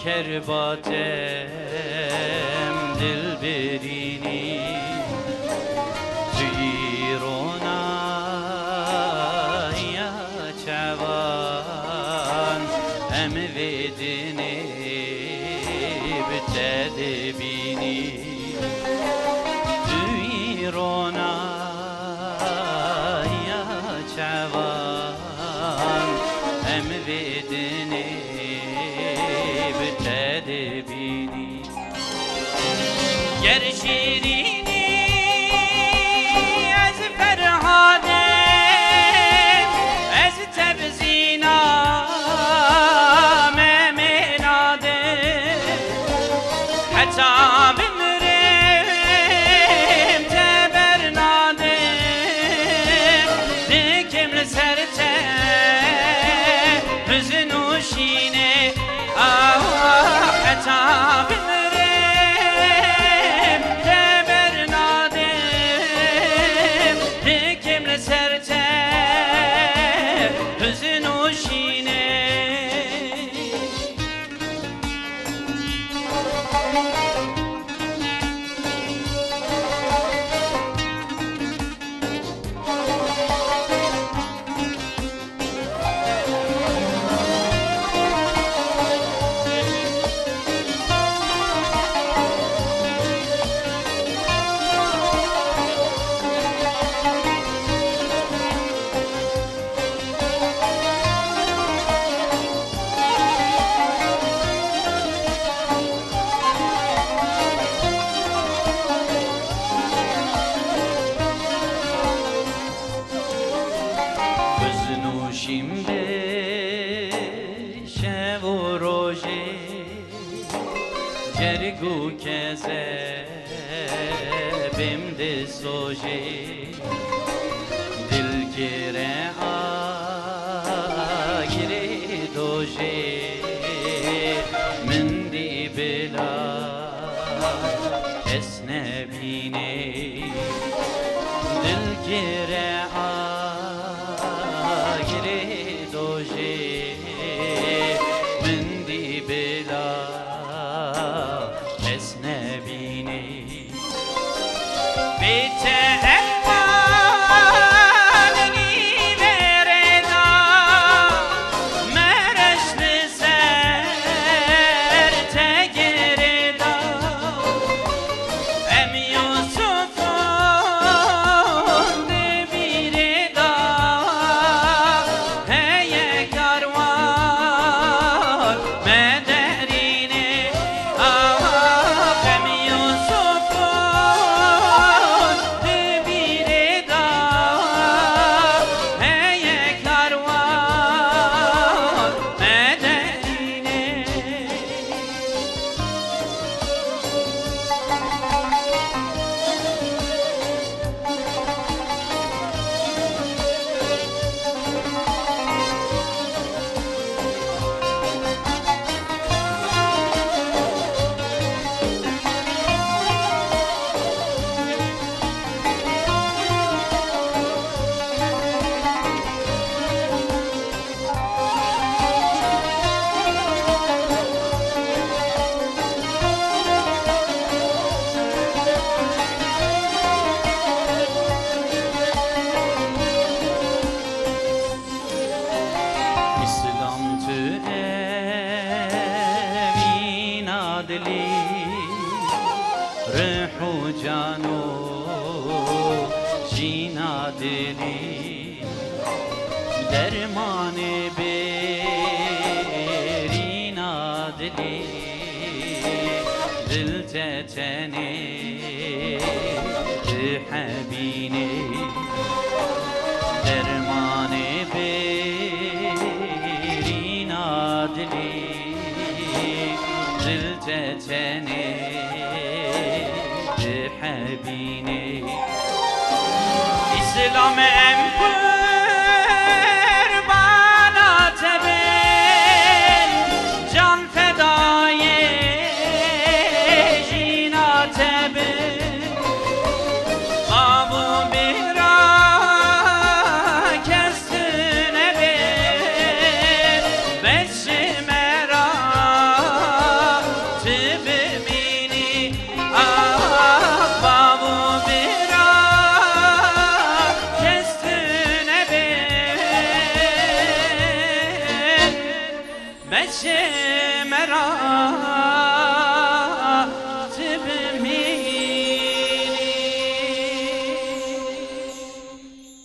کرباتم دل برینی زیرونا یا چوان ام ویدنی بتدبینی زیرونا یا چوان ام ویدنی بتدبینی گر شیرینی از فرهادم از تبزینام منادم حتی بمرم تبرنادم دکم لسرته حزن و شینه حتی بمرم تبرنادم دکم لسرته حزن و شینه Şimdi şev u roje cergu keze bimde soje dil gire agire doje mindi bela esnebine dil gire مندی بلا اسنبینی بیت احوالنی وردا مرش لسر تگردا ام یوسفون دبیردا هی کاروان مدرینه ام یوسفون دبیردا هی کاروان مدرینه İslam tü evin adli ruhu canu jina dili dermane berin adli dil tetene habine dermane berin adli dil tetene habine İslam empur bana tebin can fedaye jina tebin babu bira kestine bir beşi mera eşi merak